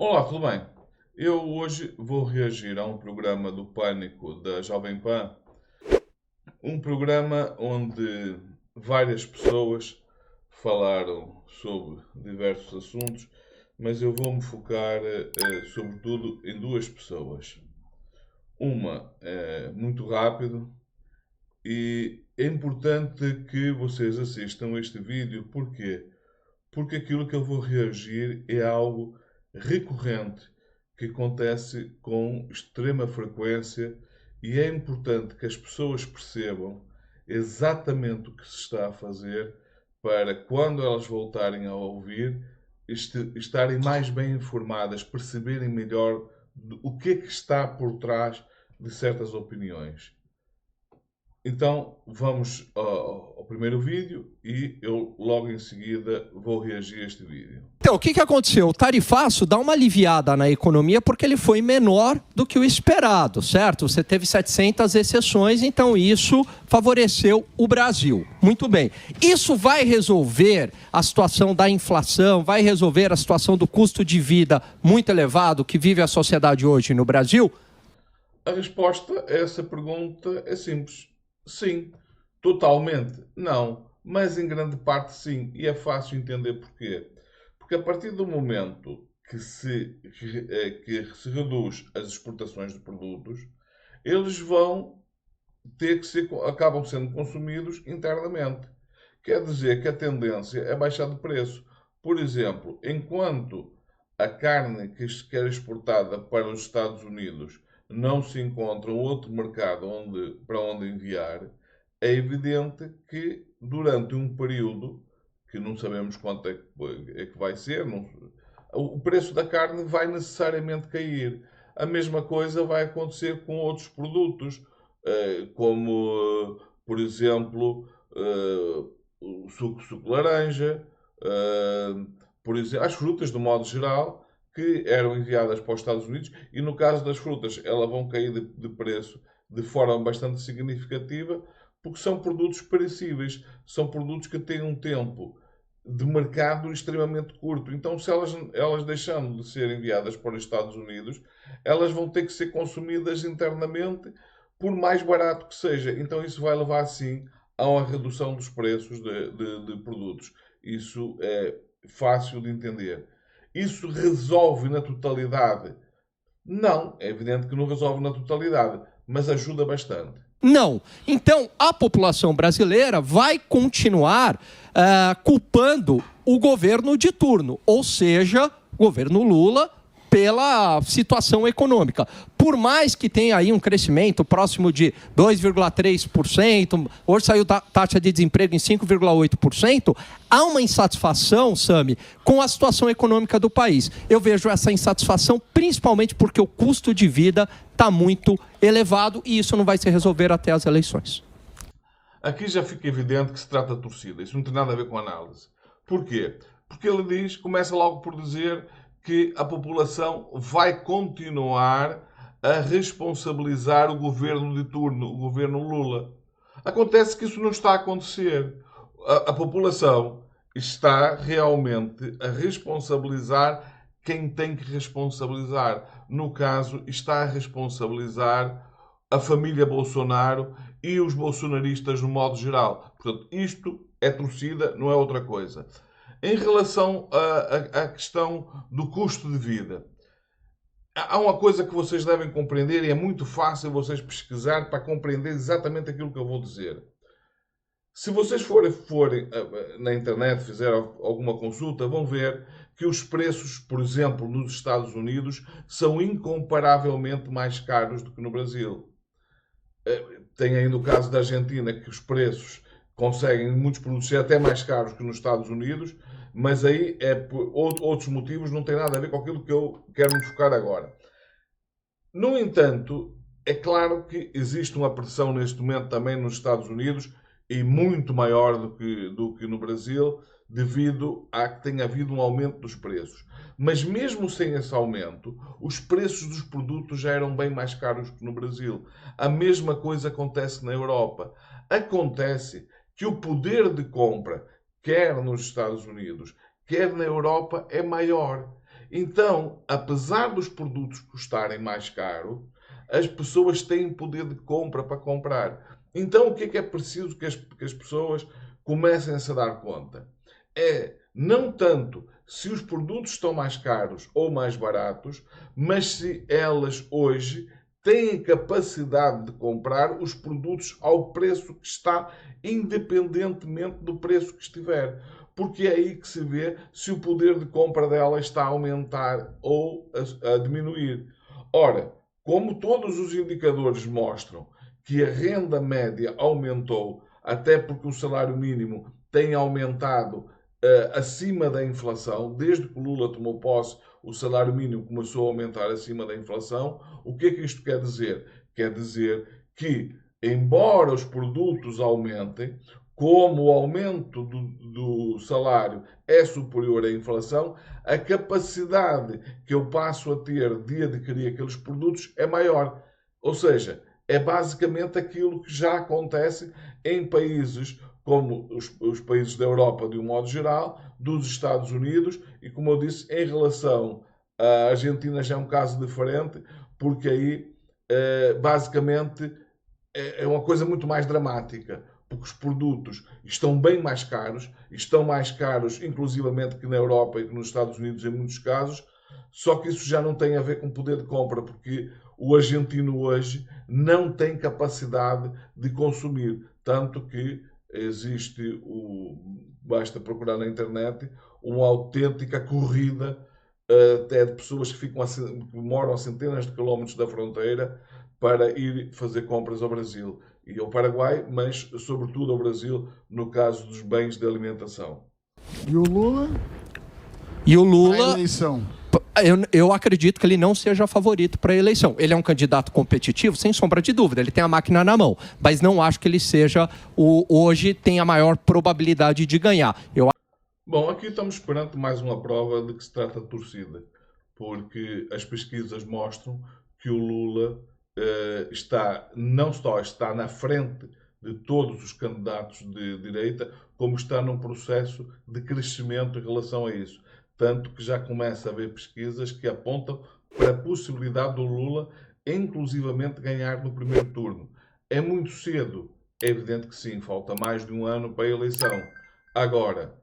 Olá, tudo bem? Eu hoje vou reagir a um programa do Pânico da Jovem Pan, um programa onde várias pessoas falaram sobre diversos assuntos, mas eu vou-me focar sobretudo em duas pessoas. Uma é muito rápido e é importante que vocês assistam este vídeo, porquê? Porque aquilo que eu vou reagir é algo recorrente que acontece com extrema frequência e é importante que as pessoas percebam exatamente o que se está a fazer para, quando elas voltarem a ouvir, estarem mais bem informadas, perceberem melhor o que é que está por trás de certas opiniões. Então vamos ao primeiro vídeo e eu logo em seguida vou reagir a este vídeo. Então, o que aconteceu? O tarifaço dá uma aliviada na economia porque ele foi menor do que o esperado, certo? Você teve 700 exceções, então isso favoreceu o Brasil. Muito bem. Isso vai resolver a situação da inflação, vai resolver a situação do custo de vida muito elevado que vive a sociedade hoje no Brasil? A resposta a essa pergunta é simples. Sim. Totalmente não. Mas em grande parte sim. E é fácil entender porquê. Porque a partir do momento que se reduz as exportações de produtos, eles vão ter que ser, acabam sendo consumidos internamente. Quer dizer que a tendência é baixar de preço. Por exemplo, enquanto a carne que era exportada para os Estados Unidos não se encontra outro mercado para onde enviar, é evidente que durante um período, que não sabemos quanto é que vai ser, o preço da carne vai necessariamente cair. A mesma coisa vai acontecer com outros produtos, como, por exemplo, o suco de laranja, por exemplo, as frutas, do modo geral, que eram enviadas para os Estados Unidos, e no caso das frutas, elas vão cair de preço de forma bastante significativa, porque são produtos perecíveis, são produtos que têm um tempo de mercado extremamente curto. Então, se elas deixando de ser enviadas para os Estados Unidos, elas vão ter que ser consumidas internamente, por mais barato que seja. Então, isso vai levar, sim, a uma redução dos preços de produtos. Isso é fácil de entender. Isso resolve na totalidade? Não, é evidente que não resolve na totalidade, mas ajuda bastante. Não. Então, a população brasileira vai continuar culpando o governo de turno, ou seja, o governo Lula, pela situação econômica. Por mais que tenha aí um crescimento próximo de 2,3%, hoje saiu taxa de desemprego em 5,8%, há uma insatisfação, Sami, com a situação econômica do país. Eu vejo essa insatisfação principalmente porque o custo de vida está muito elevado e isso não vai se resolver até as eleições. Aqui já fica evidente que se trata de torcida. Isso não tem nada a ver com análise. Porquê? Porque ele começa logo por dizer que a população vai continuar a responsabilizar o governo de turno, o governo Lula. Acontece que isso não está a acontecer. A população está realmente a responsabilizar quem tem que responsabilizar. No caso, está a responsabilizar a família Bolsonaro e os bolsonaristas no modo geral. Portanto, isto é torcida, não é outra coisa. Em relação à questão do custo de vida, há uma coisa que vocês devem compreender e é muito fácil vocês pesquisar para compreender exatamente aquilo que eu vou dizer. Se vocês forem na internet, fizerem alguma consulta, vão ver que os preços, por exemplo, nos Estados Unidos, são incomparavelmente mais caros do que no Brasil. Tem ainda o caso da Argentina, que os preços conseguem, muitos produtos, ser até mais caros que nos Estados Unidos, mas aí é por outros motivos, não tem nada a ver com aquilo que eu quero me focar agora. No entanto, é claro que existe uma pressão neste momento também nos Estados Unidos, e muito maior do que no Brasil, devido a que tenha havido um aumento dos preços. Mas mesmo sem esse aumento, os preços dos produtos já eram bem mais caros que no Brasil. A mesma coisa acontece na Europa. Acontece que o poder de compra, quer nos Estados Unidos, quer na Europa, é maior. Então, apesar dos produtos custarem mais caro, as pessoas têm poder de compra para comprar. Então, o que é preciso que as pessoas comecem a se dar conta? É não tanto se os produtos estão mais caros ou mais baratos, mas se elas hoje têm capacidade de comprar os produtos ao preço que está, independentemente do preço que estiver. Porque é aí que se vê se o poder de compra dela está a aumentar ou a diminuir. Ora, como todos os indicadores mostram que a renda média aumentou, até porque o salário mínimo tem aumentado acima da inflação, desde que o Lula tomou posse, o salário mínimo começou a aumentar acima da inflação. O que é que isto quer dizer? Quer dizer que, embora os produtos aumentem, como o aumento do salário é superior à inflação, a capacidade que eu passo a ter de adquirir aqueles produtos é maior. Ou seja, é basicamente aquilo que já acontece em países como os países da Europa, de um modo geral, dos Estados Unidos, e como eu disse, em relação à Argentina já é um caso diferente, porque aí, basicamente, é uma coisa muito mais dramática, porque os produtos estão mais caros inclusivamente que na Europa e que nos Estados Unidos em muitos casos, só que isso já não tem a ver com poder de compra, porque o argentino hoje não tem capacidade de consumir, tanto que existe, basta procurar na internet, uma autêntica corrida até de pessoas que moram a centenas de quilómetros da fronteira para ir fazer compras ao Brasil e ao Paraguai, mas sobretudo ao Brasil, no caso dos bens de alimentação. E o Lula? E o Lula... A eleição. Eu acredito que ele não seja favorito para a eleição. Ele é um candidato competitivo, sem sombra de dúvida. Ele tem a máquina na mão. Mas não acho que ele seja hoje tem a maior probabilidade de ganhar. Bom, aqui estamos perante mais uma prova de que se trata de torcida. Porque as pesquisas mostram que o Lula não só está na frente de todos os candidatos de direita, como está num processo de crescimento em relação a isso. Tanto que já começa a haver pesquisas que apontam para a possibilidade do Lula, inclusivamente, ganhar no primeiro turno. É muito cedo? É evidente que sim, falta mais de um ano para a eleição. Agora,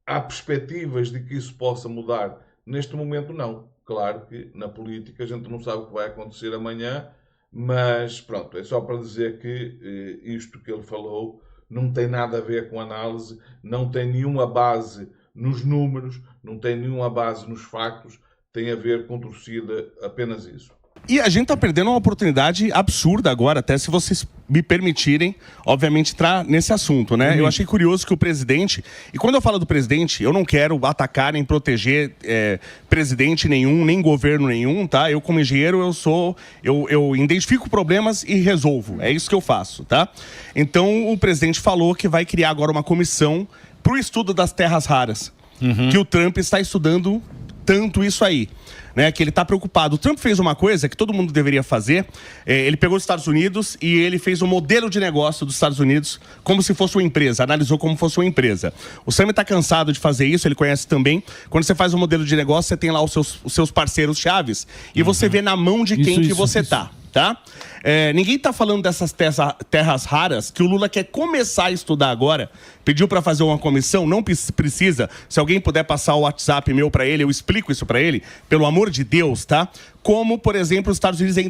há perspectivas de que isso possa mudar? Neste momento, não. Claro que na política a gente não sabe o que vai acontecer amanhã, mas pronto, é só para dizer que isto que ele falou não tem nada a ver com análise, não tem nenhuma base nos números, não tem nenhuma base nos factos, tem a ver com torcida, apenas isso. E a gente tá perdendo uma oportunidade absurda agora, até se vocês me permitirem, obviamente, entrar nesse assunto, né? Eu achei curioso que o presidente... E quando eu falo do presidente, eu não quero atacar nem proteger presidente nenhum, nem governo nenhum, tá? Eu, como engenheiro, eu identifico problemas e resolvo. É isso que eu faço, tá? Então, o presidente falou que vai criar agora uma comissão para o estudo das terras raras. Que o Trump está estudando tanto isso aí. Né, que ele está preocupado. O Trump fez uma coisa que todo mundo deveria fazer. Ele pegou os Estados Unidos e ele fez um modelo de negócio dos Estados Unidos como se fosse uma empresa, analisou como fosse uma empresa. O Sam está cansado de fazer isso, ele conhece também. Quando você faz um modelo de negócio, você tem lá os seus parceiros chaves e você vê na mão de quem que você está. Tá? Ninguém está falando dessas terras raras que o Lula quer começar a estudar agora. Pediu para fazer uma comissão, não precisa. Se alguém puder passar o WhatsApp meu para ele, eu explico isso para ele, pelo amor de Deus, tá? Como, por exemplo, os Estados Unidos é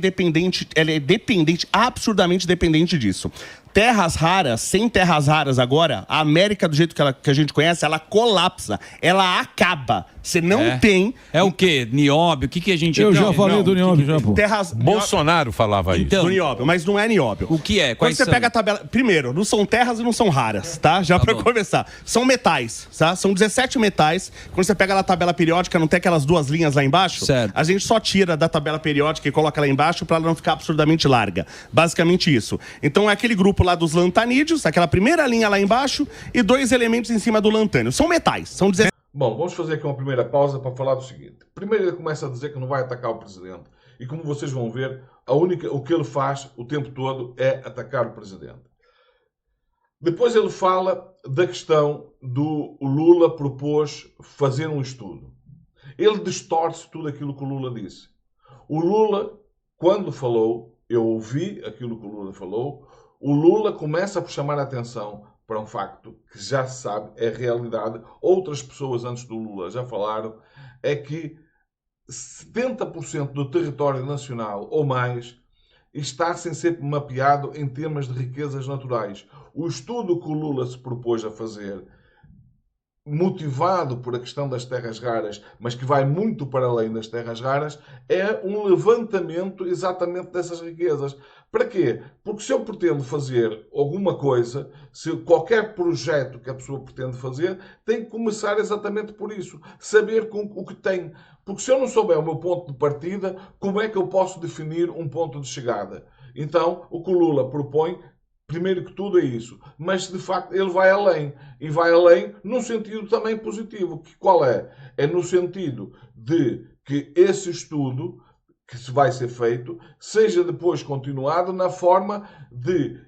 dependente, absurdamente dependente disso. Terras raras, sem terras raras agora, a América, do jeito que a gente conhece, ela colapsa, ela acaba. Você não tem... É o quê? Nióbio? O que a gente... Eu já falei do nióbio, já, pô. Bolsonaro falava isso. Do nióbio, mas não é nióbio. O que é? Quando você pega a tabela... Primeiro, não são terras e não são raras, tá? Já pra começar. São metais, tá? São 17 metais. Quando você pega a tabela periódica, não tem aquelas duas linhas lá embaixo? Certo. A gente só tira da tabela periódica e coloca lá embaixo pra ela não ficar absurdamente larga. Basicamente isso. Então é aquele grupo lá dos lantanídeos, aquela primeira linha lá embaixo e dois elementos em cima do lantânio. São metais. São 17... Bom, vamos fazer aqui uma primeira pausa para falar do seguinte. Primeiro ele começa a dizer que não vai atacar o presidente. E como vocês vão ver, o que ele faz o tempo todo é atacar o presidente. Depois ele fala da questão do Lula propôs fazer um estudo. Ele distorce tudo aquilo que o Lula disse. O Lula, quando falou, eu ouvi aquilo que o Lula falou, o Lula começa por chamar a atenção para um facto que já se sabe, é realidade, outras pessoas antes do Lula já falaram, é que 70% do território nacional ou mais está sem ser mapeado em termos de riquezas naturais. O estudo que o Lula se propôs a fazer, motivado por a questão das terras raras, mas que vai muito para além das terras raras, é um levantamento exatamente dessas riquezas. Para quê? Porque se eu pretendo fazer alguma coisa, se qualquer projeto que a pessoa pretende fazer, tem que começar exatamente por isso. Saber o que tem. Porque se eu não souber o meu ponto de partida, como é que eu posso definir um ponto de chegada? Então, o que o Lula propõe, primeiro que tudo, é isso. Mas, de facto, ele vai além. E vai além num sentido também positivo. Que qual é? É no sentido de que esse estudo que se vai ser feito seja depois continuado na forma de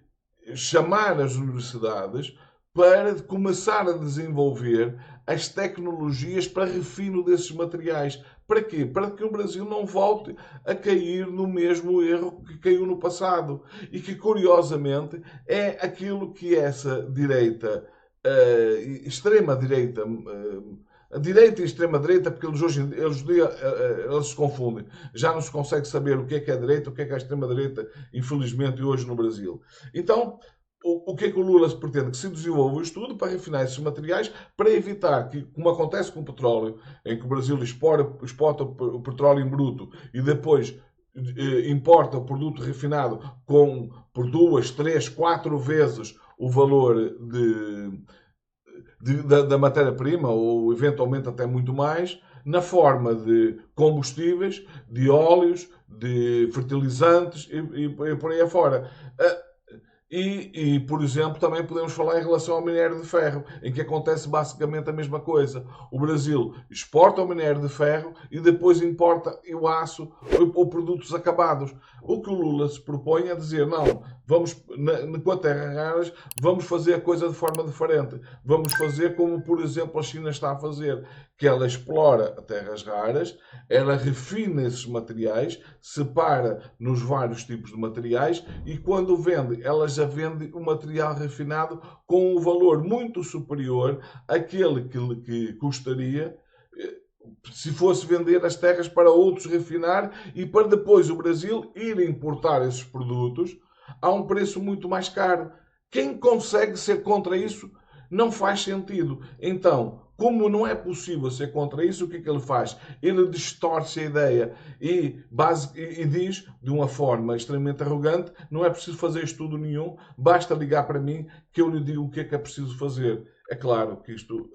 chamar as universidades para começar a desenvolver as tecnologias para refino desses materiais. Para quê? Para que o Brasil não volte a cair no mesmo erro que caiu no passado. E que, curiosamente, é aquilo que essa direita, extrema-direita, a direita e a extrema-direita, porque eles se confundem. Já não se consegue saber o que é a direita, o que é a extrema-direita, infelizmente, hoje no Brasil. Então, o que é que o Lula se pretende? Que se desenvolva o estudo para refinar esses materiais, para evitar que, como acontece com o petróleo, em que o Brasil exporta o petróleo em bruto e depois importa o produto refinado por 2, 3, 4 vezes o valor da matéria-prima, ou eventualmente até muito mais, na forma de combustíveis, de óleos, de fertilizantes e por aí afora. E, por exemplo, também podemos falar em relação ao minério de ferro, em que acontece basicamente a mesma coisa. O Brasil exporta o minério de ferro e depois importa o aço ou produtos acabados. O que o Lula se propõe é dizer, não, vamos, com a terra raras, vamos fazer a coisa de forma diferente. Vamos fazer como, por exemplo, a China está a fazer, que ela explora terras raras, ela refina esses materiais, separa nos vários tipos de materiais e quando vende, ela já vende o material refinado com um valor muito superior àquele que custaria se fosse vender as terras para outros refinar e para depois o Brasil ir importar esses produtos a um preço muito mais caro. Quem consegue ser contra isso não faz sentido. Então, como não é possível ser contra isso, o que é que ele faz? Ele distorce a ideia e diz, de uma forma extremamente arrogante, não é preciso fazer estudo nenhum, basta ligar para mim que eu lhe digo o que é preciso fazer. É claro que isto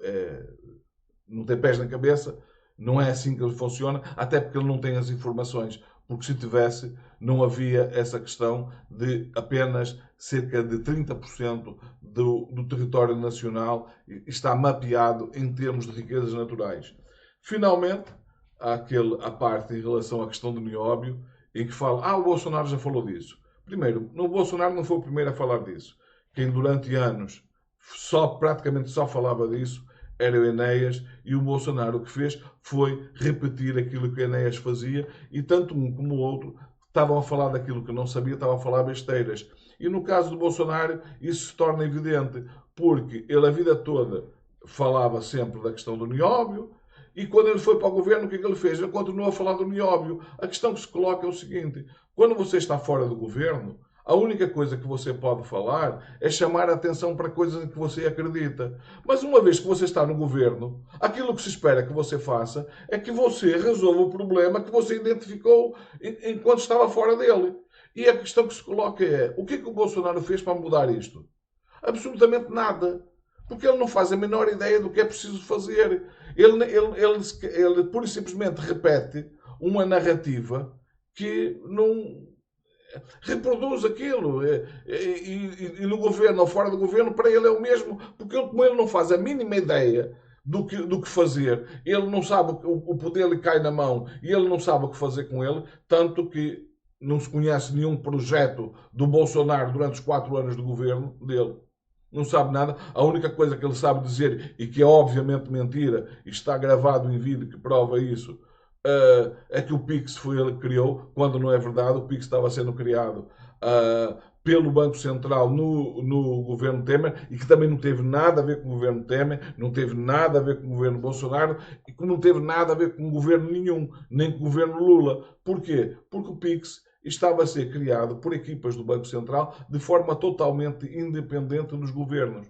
não tem pés na cabeça, não é assim que ele funciona, até porque ele não tem as informações. Porque se tivesse, não havia essa questão de apenas cerca de 30% do território nacional está mapeado em termos de riquezas naturais. Finalmente, há a parte em relação à questão do nióbio, em que fala, o Bolsonaro já falou disso. Primeiro, o Bolsonaro não foi o primeiro a falar disso. Quem durante anos praticamente só falava disso era o Enéas, e o Bolsonaro o que fez foi repetir aquilo que o Enéas fazia, e tanto um como o outro estavam a falar daquilo que não sabia, estavam a falar besteiras. E no caso do Bolsonaro, isso se torna evidente, porque ele a vida toda falava sempre da questão do nióbio, e quando ele foi para o governo, o que é que ele fez? Ele continuou a falar do nióbio. A questão que se coloca é o seguinte, quando você está fora do governo, a única coisa que você pode falar é chamar a atenção para coisas em que você acredita. Mas uma vez que você está no governo, aquilo que se espera que você faça é que você resolva o problema que você identificou enquanto estava fora dele. E a questão que se coloca é, o que é que o Bolsonaro fez para mudar isto? Absolutamente nada. Porque ele não faz a menor ideia do que é preciso fazer. Ele pura e simplesmente repete uma narrativa que não reproduz aquilo. E no governo ou fora do governo, para ele é o mesmo, porque como ele não faz a mínima ideia do que fazer, ele não sabe, o poder lhe cai na mão e ele não sabe o que fazer com ele, tanto que não se conhece nenhum projeto do Bolsonaro durante os 4 anos do governo dele. Não sabe nada. A única coisa que ele sabe dizer, e que é obviamente mentira, e está gravado em vídeo que prova isso, é que o Pix foi ele que criou, quando não é verdade. O Pix estava sendo criado pelo Banco Central no governo Temer, e que também não teve nada a ver com o governo Temer, não teve nada a ver com o governo Bolsonaro, e que não teve nada a ver com o governo nenhum, nem com o governo Lula. Porquê? Porque o Pix estava a ser criado por equipas do Banco Central de forma totalmente independente dos governos.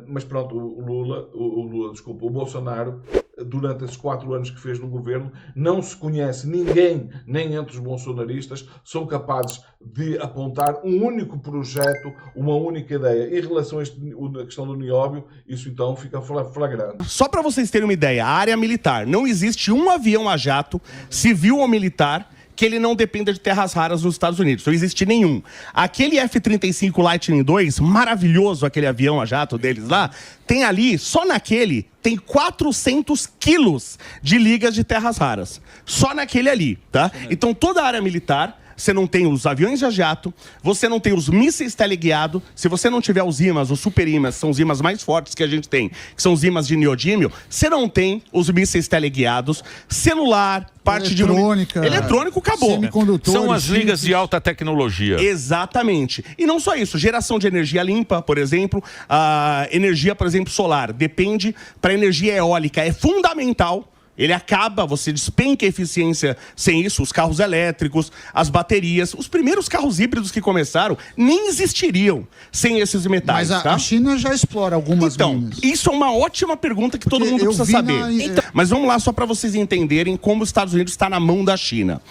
Mas pronto, o Bolsonaro, durante esses 4 anos que fez no governo, não se conhece ninguém, nem entre os bolsonaristas, são capazes de apontar um único projeto, uma única ideia. Em relação à questão do nióbio, isso então fica flagrante. Só para vocês terem uma ideia, a área militar, não existe um avião a jato, civil ou militar, que ele não dependa de terras raras nos Estados Unidos. Não existe nenhum. Aquele F-35 Lightning II, maravilhoso aquele avião a jato deles lá, tem ali, só naquele, tem 400 quilos de ligas de terras raras. Só naquele ali, tá? Então toda a área militar, você não tem os aviões a jato, você não tem os mísseis teleguiados, se você não tiver os ímãs, os super ímãs, são os ímãs mais fortes que a gente tem, que são os ímãs de neodímio, você não tem os mísseis teleguiados, celular, parte eletrônica, de... Eletrônico, acabou. Semicondutores. São as ligas de alta tecnologia. Exatamente. E não só isso, geração de energia limpa, por exemplo, a energia, por exemplo, solar, depende para energia eólica, é fundamental. Ele acaba, você despenca a eficiência sem isso, os carros elétricos, as baterias. Os primeiros carros híbridos que começaram nem existiriam sem esses metais. Mas tá? a China já explora algumas minas. Isso é uma ótima pergunta que todo mundo precisa saber. Mas vamos lá, só para vocês entenderem como os Estados Unidos está na mão da China.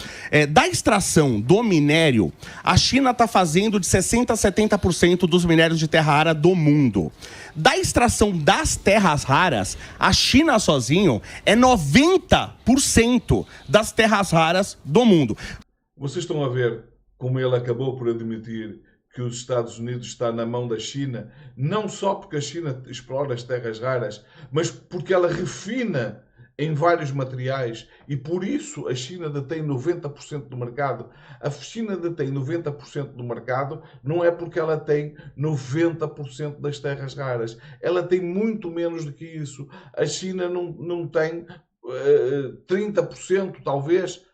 Da extração do minério, a China está fazendo de 60% a 70% dos minérios de terra rara do mundo. Da extração das terras raras, a China sozinho é 90% das terras raras do mundo. Vocês estão a ver como ele acabou por admitir que os Estados Unidos está na mão da China, não só porque a China explora as terras raras, mas porque ela refina em vários materiais, e por isso a China detém 90% do mercado. A China detém 90% do mercado não é porque ela tem 90% das terras raras. Ela tem muito menos do que isso. A China não tem 30%, talvez,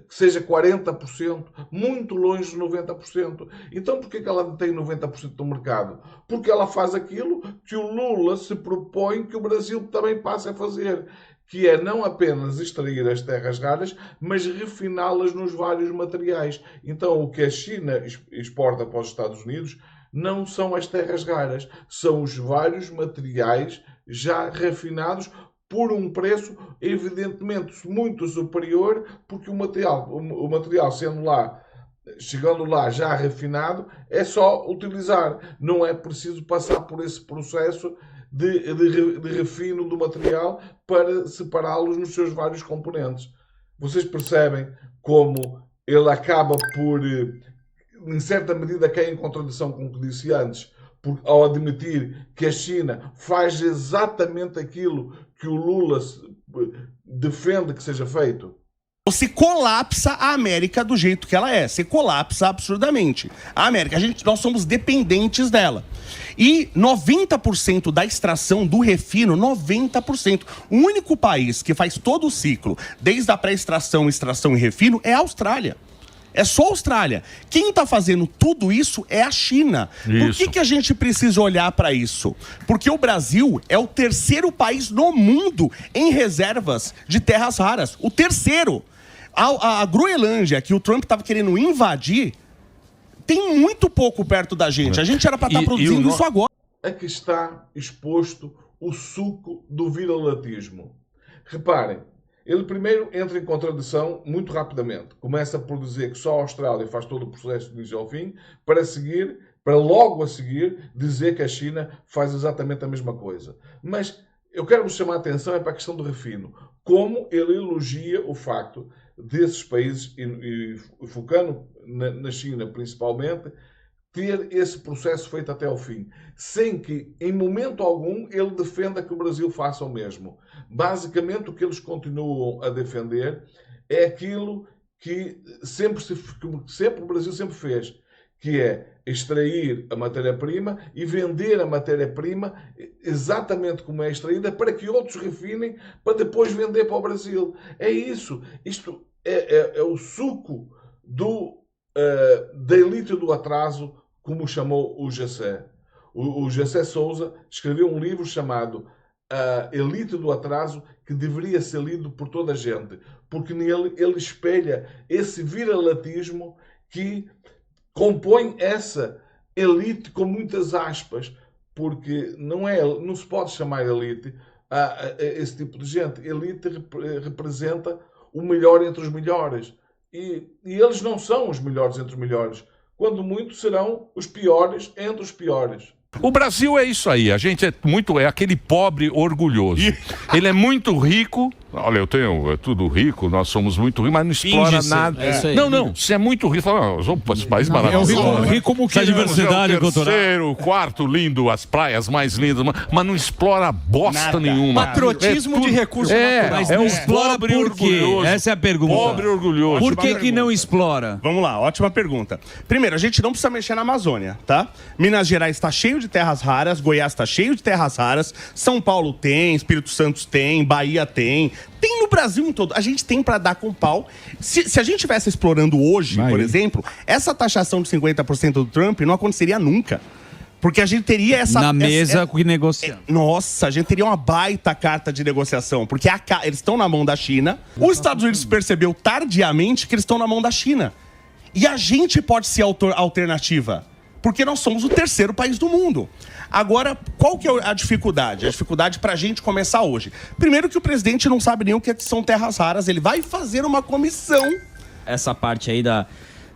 que seja 40%, muito longe de 90%. Então por que ela detém 90% do mercado? Porque ela faz aquilo que o Lula se propõe que o Brasil também passe a fazer, que é não apenas extrair as terras raras, mas refiná-las nos vários materiais. Então o que a China exporta para os Estados Unidos não são as terras raras, são os vários materiais já refinados, por um preço evidentemente muito superior, porque o material sendo lá, chegando lá já refinado, é só utilizar. Não é preciso passar por esse processo de refino do material para separá-los nos seus vários componentes. Vocês percebem como ele acaba por, em certa medida, cair em contradição com o que disse antes, ao admitir que a China faz exatamente aquilo que o Lula defende que seja feito. Você colapsa a América do jeito que ela é. Você colapsa absurdamente. A América, nós somos dependentes dela. E 90% da extração do refino, 90%. O único país que faz todo o ciclo, desde a pré-extração, extração e refino, é a Austrália. É só a Austrália. Quem está fazendo tudo isso é a China. Isso. Por que a gente precisa olhar para isso? Porque o Brasil é o terceiro país no mundo em reservas de terras raras. O terceiro. A Groenlândia, que o Trump estava querendo invadir, tem muito pouco perto da gente. A gente era para estar produzindo isso agora. É que está exposto o suco do viralatismo. Reparem, ele primeiro entra em contradição muito rapidamente. Começa por dizer que só a Austrália faz todo o processo de início ao fim, para logo a seguir dizer que a China faz exatamente a mesma coisa. Mas eu quero vos chamar a atenção para a questão do refino. Como ele elogia o facto desses países, e focando na China principalmente, ter esse processo feito até ao fim, sem que, em momento algum, ele defenda que o Brasil faça o mesmo. Basicamente, o que eles continuam a defender é aquilo que sempre o Brasil sempre fez, que é extrair a matéria-prima e vender a matéria-prima exatamente como é extraída para que outros refinem para depois vender para o Brasil. É isso. Isto é o suco da elite do atraso, como chamou o Jessé. O Jessé Sousa escreveu um livro chamado A Elite do Atraso, que deveria ser lido por toda a gente, porque nele ele espelha esse viralatismo que compõe essa elite com muitas aspas, porque não se pode chamar elite a esse tipo de gente. Elite representa o melhor entre os melhores. E eles não são os melhores entre os melhores. Quando muito, serão os piores entre os piores. O Brasil é isso aí, a gente é aquele pobre orgulhoso. Ele é muito rico. Olha, eu tenho tudo rico, nós somos muito ricos, mas não explora nada. Não, você é muito rico. Nós somos os países maravilhosos. É rico como que a diversidade cultural. Terceiro, quarto lindo, as praias mais lindas, mas não explora bosta nenhuma. Patriotismo de recursos naturais. Não explora por quê? Orgulhoso. Essa é a pergunta. Pobre orgulhoso. Por que não explora? Vamos lá, ótima pergunta. Primeiro, a gente não precisa mexer na Amazônia, tá? Minas Gerais está cheio de terras raras, Goiás está cheio de terras raras, São Paulo tem, Espírito Santo tem, Bahia tem no Brasil em todo. A gente tem para dar com pau. Se a gente estivesse explorando hoje, por exemplo, essa taxação de 50% do Trump não aconteceria nunca. Porque a gente teria essa... mesa que negocia. Nossa, a gente teria uma baita carta de negociação. Porque eles estão na mão da China. Os Estados Unidos percebeu tardiamente que eles estão na mão da China. E a gente pode ser a alternativa. Porque nós somos o terceiro país do mundo. Agora, qual que é a dificuldade? A dificuldade para a gente começar hoje. Primeiro que o presidente não sabe nem o que são terras raras. Ele vai fazer uma comissão. Essa parte aí da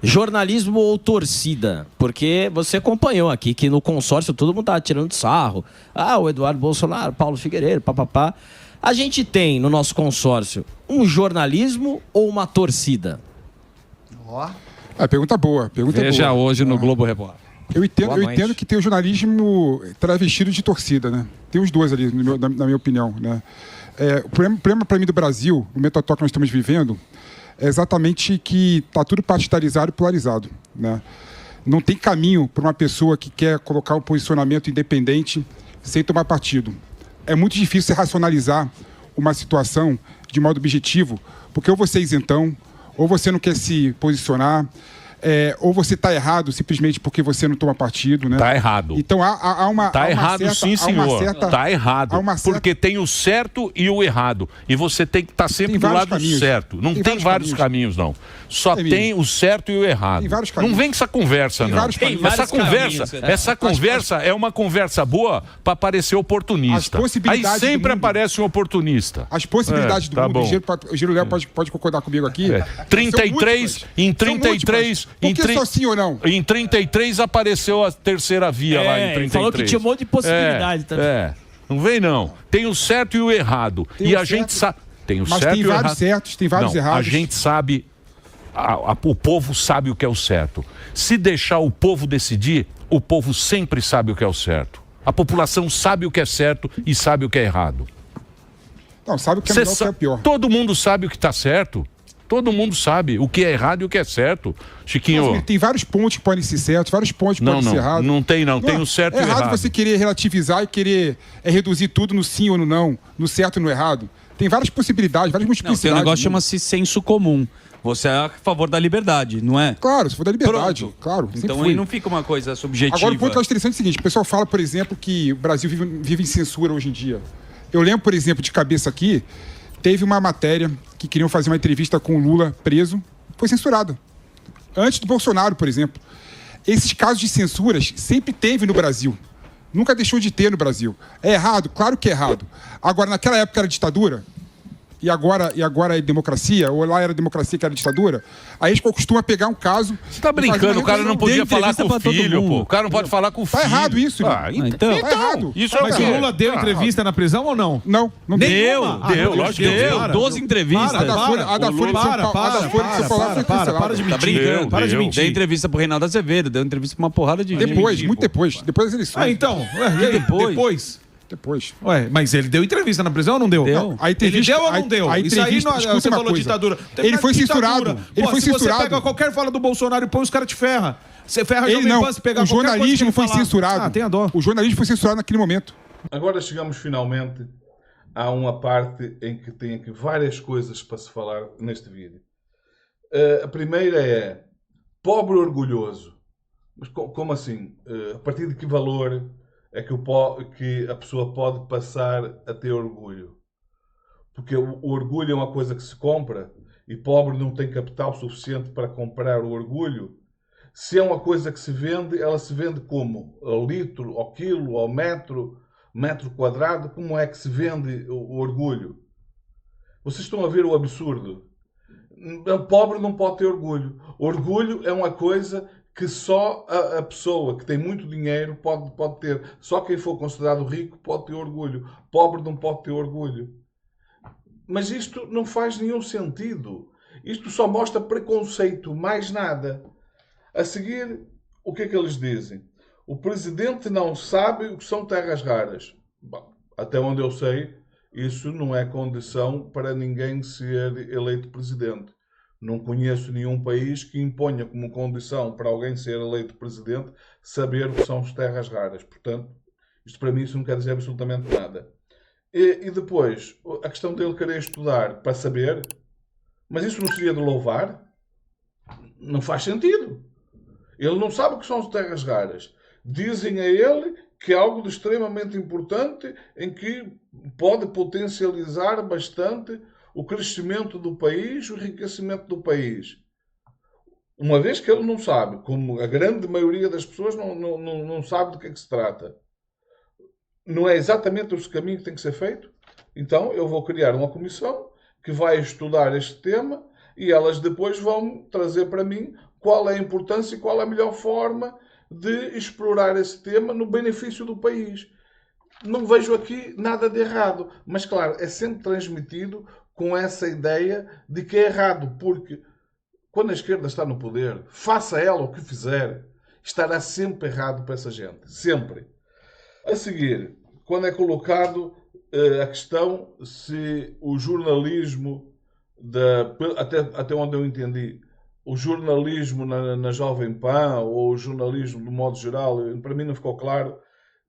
jornalismo ou torcida. Porque você acompanhou aqui que no consórcio todo mundo tá tirando sarro. O Eduardo Bolsonaro, Paulo Figueiredo, papapá. A gente tem no nosso consórcio um jornalismo ou uma torcida? Pergunta boa. Veja hoje no Globo Repórter. Eu entendo que tem o jornalismo travestido de torcida, né? Tem os dois ali, na minha opinião, né? O problema para mim do Brasil, o momento atual que nós estamos vivendo, é exatamente que está tudo partidarizado e polarizado, né? Não tem caminho para uma pessoa que quer colocar um posicionamento independente sem tomar partido. É muito difícil você racionalizar uma situação de modo objetivo, porque ou você é isentão, ou você não quer se posicionar, ou você está errado simplesmente porque você não toma partido, né? Está errado. Então há uma Está errado, sim, senhor. Está errado. Porque tem o certo e o errado. E você tem que estar sempre do lado certo. Não tem vários caminhos, não. Só tem o certo e o errado. Não vem com essa conversa, não. Essa conversa é uma conversa boa para parecer oportunista. Aí sempre aparece um oportunista. As possibilidades do mundo, o Giro Léo pode concordar comigo aqui. 33, em 33... Por que só sim ou não? Em 33 apareceu a terceira via lá em 33. Falou que tinha um monte de possibilidade também. Não vem não. Tem o certo e o errado. E a gente sabe... Tem o certo e o errado. Mas tem vários certos, tem vários errados. A gente sabe... O povo sabe o que é o certo. Se deixar o povo decidir, o povo sempre sabe o que é o certo. A população sabe o que é certo e sabe o que é errado. Não, sabe o que é melhor e o que é pior. Todo mundo sabe o que está certo. Todo mundo sabe o que é errado e o que é certo. Chiquinho... Mas tem vários pontos que podem ser certos, vários pontos que podem ser errados. Não tem, não. Tem o certo e o errado. É errado você querer relativizar e querer reduzir tudo no sim ou no não, no certo e no errado. Tem várias possibilidades, várias multiplicidades. Tem um negócio que chama-se senso comum. Você é a favor da liberdade, não é? Claro, se for da liberdade, claro. Então aí não fica uma coisa subjetiva. Agora, o ponto que eu acho interessante é o seguinte: o pessoal fala, por exemplo, que o Brasil vive em censura hoje em dia. Eu lembro, por exemplo, de cabeça aqui, teve uma matéria que queriam fazer uma entrevista com o Lula preso, foi censurada. Antes do Bolsonaro, por exemplo. Esses casos de censuras sempre teve no Brasil. Nunca deixou de ter no Brasil. É errado? Claro que é errado. Agora, naquela época era ditadura, e agora é democracia, ou lá era democracia que era ditadura, aí a gente costuma pegar um caso... Você tá brincando, o cara não podia falar com o filho, pô. O cara não pode falar com o filho. Tá errado isso, então. Tá errado. Mas o Lula deu entrevista na prisão ou não? Não deu. Deu, lógico que deu. 12 entrevistas. A da Folha de São Paulo. Para de mentir. Para de mentir. Deu entrevista pro Reinaldo Azevedo, deu entrevista pra uma porrada de gente. Depois, muito depois. Depois das eleições. Então. Depois. Ué, mas ele deu entrevista na prisão ou não deu? Deu. Ele deu ou não deu? Isso aí você falou ditadura. Ele foi censurado. Se você pega qualquer fala do Bolsonaro e põe, os caras te ferram. Você ferra a Jovem Pan, se pegar o jornalismo foi censurado. Tem a dó. O jornalismo foi censurado naquele momento. Agora chegamos finalmente a uma parte em que tem aqui várias coisas para se falar neste vídeo. A primeira é pobre orgulhoso. Mas como assim? A partir de que valor é que a pessoa pode passar a ter orgulho? Porque o orgulho é uma coisa que se compra e pobre não tem capital suficiente para comprar o orgulho. Se é uma coisa que se vende, ela se vende como? Ao litro, ao quilo, ao metro quadrado? Como é que se vende o orgulho? Vocês estão a ver o absurdo? O pobre não pode ter orgulho. Orgulho é uma coisa que só a pessoa que tem muito dinheiro pode ter. Só quem for considerado rico pode ter orgulho. Pobre não pode ter orgulho. Mas isto não faz nenhum sentido. Isto só mostra preconceito, mais nada. A seguir, o que é que eles dizem? O presidente não sabe o que são terras raras. Bom, até onde eu sei, isso não é condição para ninguém ser eleito presidente. Não conheço nenhum país que imponha como condição para alguém ser eleito presidente saber o que são as terras raras. Portanto, isto para mim isso não quer dizer absolutamente nada. E depois, a questão dele querer estudar para saber, mas isso não seria de louvar? Não faz sentido. Ele não sabe o que são as terras raras. Dizem a ele que é algo de extremamente importante em que pode potencializar bastante o crescimento do país, o enriquecimento do país. Uma vez que ele não sabe, como a grande maioria das pessoas não sabe do que é que se trata, não é exatamente esse caminho que tem que ser feito? Então eu vou criar uma comissão que vai estudar este tema e elas depois vão trazer para mim qual é a importância e qual é a melhor forma de explorar esse tema no benefício do país. Não vejo aqui nada de errado, mas claro, é sempre transmitido com essa ideia de que é errado, porque quando a esquerda está no poder, faça ela o que fizer, estará sempre errado para essa gente. Sempre. A seguir, quando é colocado a questão se o jornalismo, até onde eu entendi, o jornalismo na Jovem Pan, ou o jornalismo do modo geral, para mim não ficou claro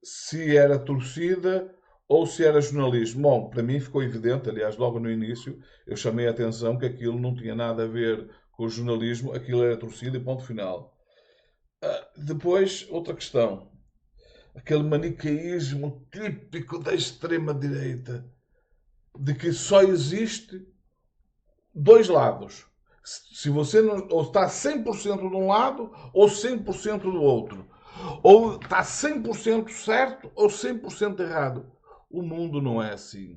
se era torcida ou se era jornalismo. Bom, para mim ficou evidente, aliás, logo no início, eu chamei a atenção que aquilo não tinha nada a ver com o jornalismo, aquilo era torcida e ponto final. Depois, outra questão. Aquele maniqueísmo típico da extrema-direita, de que só existe dois lados. Se você não, ou está 100% de um lado ou 100% do outro. Ou está 100% certo ou 100% errado. O mundo não é assim.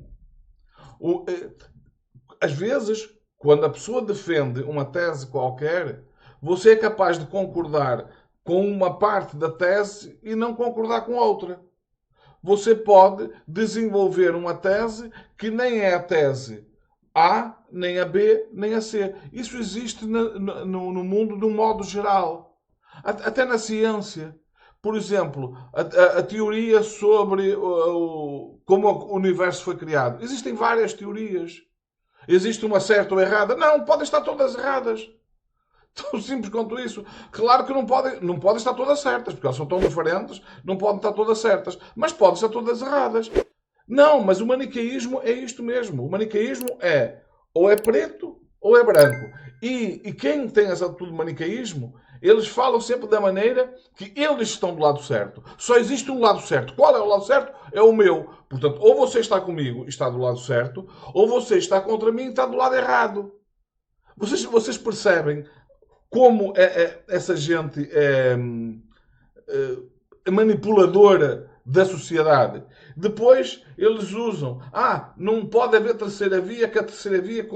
Às vezes, quando a pessoa defende uma tese qualquer, você é capaz de concordar com uma parte da tese e não concordar com outra. Você pode desenvolver uma tese que nem é a tese A, nem a B, nem a C. Isso existe no mundo de um modo geral. Até na ciência. Por exemplo, a teoria sobre como o universo foi criado. Existem várias teorias. Existe uma certa ou errada? Não, podem estar todas erradas. Tão simples quanto isso. Claro que não podem estar todas certas, porque elas são tão diferentes, não podem estar todas certas. Mas podem estar todas erradas. Não, mas o maniqueísmo é isto mesmo. O maniqueísmo é ou é preto ou é branco. E quem tem essa atitude de maniqueísmo, eles falam sempre da maneira que eles estão do lado certo. Só existe um lado certo. Qual é o lado certo? É o meu. Portanto, ou você está comigo e está do lado certo, ou você está contra mim e está do lado errado. Vocês percebem como essa gente é manipuladora da sociedade. Depois eles usam, não pode haver terceira via, que a terceira via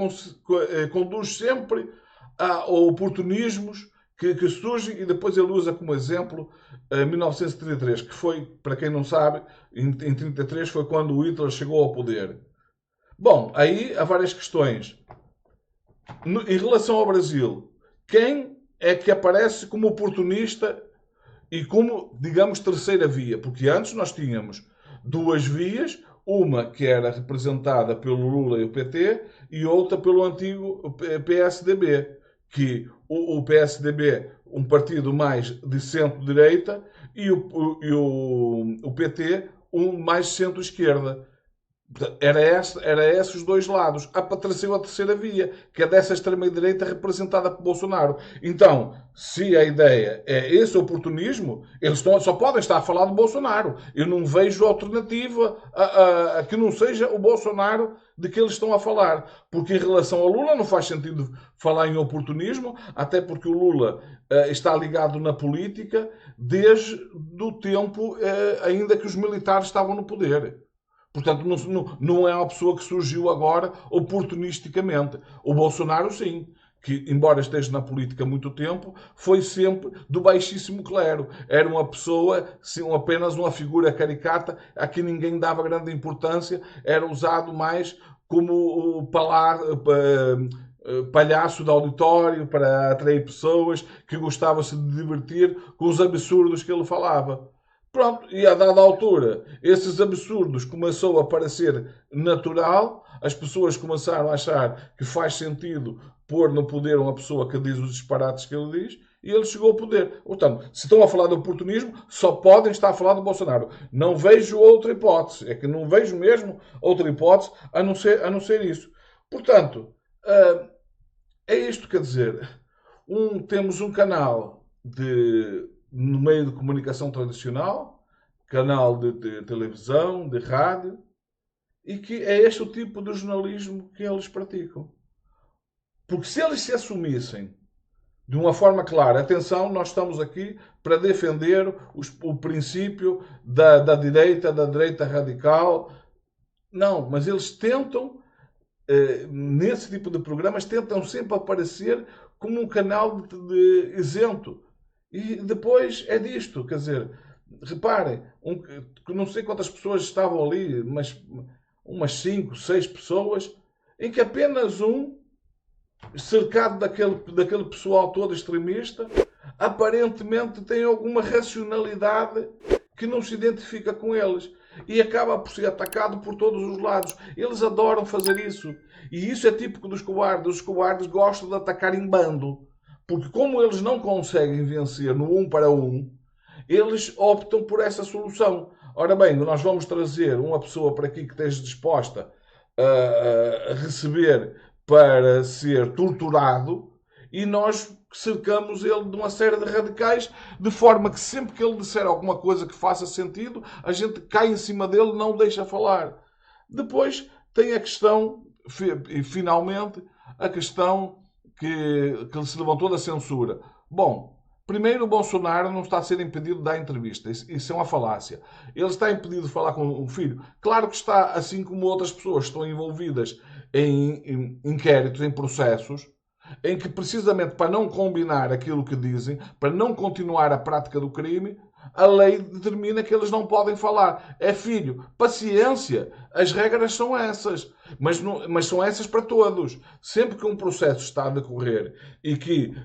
conduz sempre a oportunismos que surgem, e depois ele usa como exemplo 1933, que foi, para quem não sabe, em 1933 foi quando o Hitler chegou ao poder. Bom, aí há várias questões. Em relação ao Brasil, quem é que aparece como oportunista e como, digamos, terceira via? Porque antes nós tínhamos duas vias, uma que era representada pelo Lula e o PT e outra pelo antigo PSDB, que o PSDB, um partido mais de centro-direita, e o PT, um mais centro-esquerda. Era esses os dois lados. Apareceu a terceira via, que é dessa extrema-direita representada por Bolsonaro. Então, se a ideia é esse oportunismo, eles só podem estar a falar de Bolsonaro. Eu não vejo alternativa a que não seja o Bolsonaro de que eles estão a falar. Porque em relação ao Lula não faz sentido falar em oportunismo, até porque o Lula está ligado na política desde o tempo ainda que os militares estavam no poder. Portanto, não é uma pessoa que surgiu agora oportunisticamente. O Bolsonaro, sim, que, embora esteja na política há muito tempo, foi sempre do baixíssimo clero. Era uma pessoa, sim, apenas uma figura caricata, a que ninguém dava grande importância, era usado mais como o palhaço de auditório para atrair pessoas que gostavam-se de divertir com os absurdos que ele falava. Pronto, e a dada altura, esses absurdos começou a parecer natural, as pessoas começaram a achar que faz sentido pôr no poder uma pessoa que diz os disparates que ele diz, e ele chegou ao poder. Portanto, se estão a falar de oportunismo, só podem estar a falar de Bolsonaro. Não vejo outra hipótese, é que não vejo mesmo outra hipótese a não ser isso. Portanto, é isto, quer dizer, temos um canal no meio de comunicação tradicional, canal de televisão, de rádio, e que é este o tipo de jornalismo que eles praticam. Porque se eles se assumissem de uma forma clara, atenção, nós estamos aqui para defender o princípio da direita radical. Não, mas eles tentam, nesse tipo de programas, tentam sempre aparecer como um canal de isento. E depois é disto, quer dizer, reparem, não sei quantas pessoas estavam ali, mas umas 5, 6 pessoas, em que apenas cercado daquele pessoal todo extremista, aparentemente tem alguma racionalidade que não se identifica com eles. E acaba por ser atacado por todos os lados. Eles adoram fazer isso. E isso é típico dos cobardes. Os cobardes gostam de atacar em bando. Porque como eles não conseguem vencer no 1 para 1, eles optam por essa solução. Ora bem, nós vamos trazer uma pessoa para aqui que esteja disposta a receber para ser torturado, e nós cercamos ele de uma série de radicais, de forma que sempre que ele disser alguma coisa que faça sentido, a gente cai em cima dele e não o deixa falar. Depois tem a questão, e finalmente, a questão que se levantou da censura. Bom, primeiro, o Bolsonaro não está a ser impedido de dar entrevista. Isso é uma falácia. Ele está impedido de falar com o filho. Claro que está, assim como outras pessoas estão envolvidas em inquéritos, em processos, em que precisamente para não combinar aquilo que dizem, para não continuar a prática do crime, a lei determina que eles não podem falar. É filho, paciência, as regras são essas, mas são essas para todos. Sempre que um processo está a decorrer e que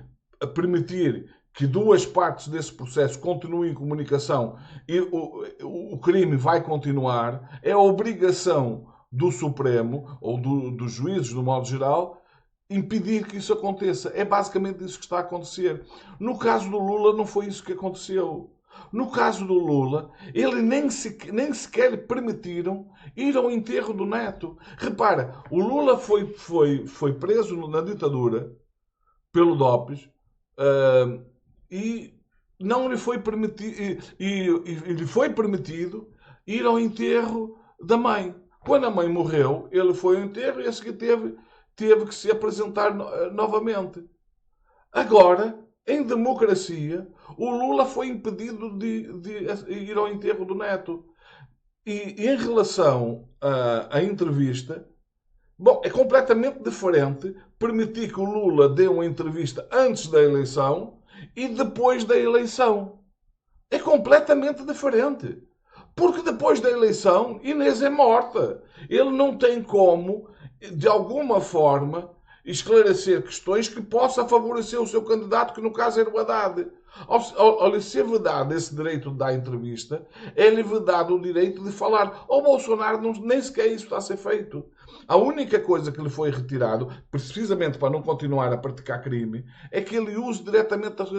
permitir que duas partes desse processo continuem em comunicação e o crime vai continuar, é a obrigação do Supremo, ou dos juízes, no modo geral, impedir que isso aconteça. É basicamente isso que está a acontecer. No caso do Lula, não foi isso que aconteceu. No caso do Lula, ele nem sequer permitiram ir ao enterro do neto. Repara, o Lula foi preso na ditadura pelo DOPS e não lhe foi permitido, lhe foi permitido ir ao enterro da mãe. Quando a mãe morreu, ele foi ao enterro e a seguir teve que se apresentar novamente. Agora, em democracia, o Lula foi impedido de ir ao enterro do neto. E em relação à entrevista, bom, é completamente diferente permitir que o Lula dê uma entrevista antes da eleição e depois da eleição. É completamente diferente. Porque depois da eleição, Inês é morta. Ele não tem como, de alguma forma, esclarecer questões que possa favorecer o seu candidato, que no caso era o Haddad. Olha, se é vedado esse direito de dar entrevista, é-lhe vedado o direito de falar. Ao Bolsonaro nem sequer isso está a ser feito. A única coisa que lhe foi retirado, precisamente para não continuar a praticar crime, é que ele use diretamente as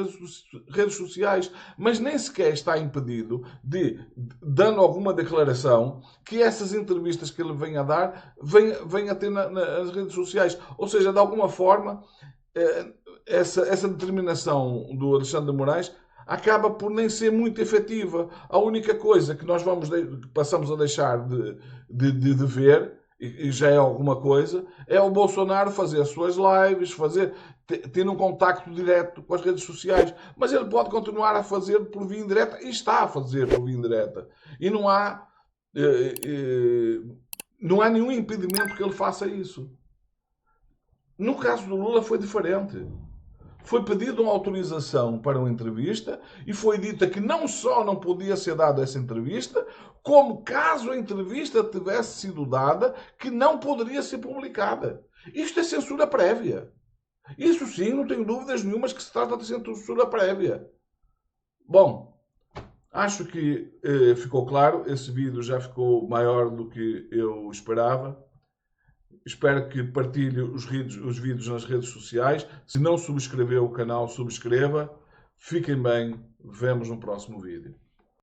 redes sociais, mas nem sequer está impedido de, dando alguma declaração, que essas entrevistas que ele venha a dar, venha a ter nas redes sociais. Ou seja, de alguma forma, essa determinação do Alexandre de Moraes acaba por nem ser muito efetiva. A única coisa que nós passamos a deixar de ver, e já é alguma coisa, é o Bolsonaro fazer as suas lives, ter um contacto direto com as redes sociais. Mas ele pode continuar a fazer por via indireta, e está a fazer por via indireta. E não há nenhum impedimento que ele faça isso. No caso do Lula foi diferente. Foi pedida uma autorização para uma entrevista e foi dita que não só não podia ser dada essa entrevista, como caso a entrevista tivesse sido dada, que não poderia ser publicada. Isto é censura prévia. Isso sim, não tenho dúvidas nenhumas que se trata de censura prévia. Bom, acho que ficou claro. Esse vídeo já ficou maior do que eu esperava. Espero que partilhe os vídeos nas redes sociais. Se não subscreveu o canal, subscreva. Fiquem bem. Vemos no próximo vídeo.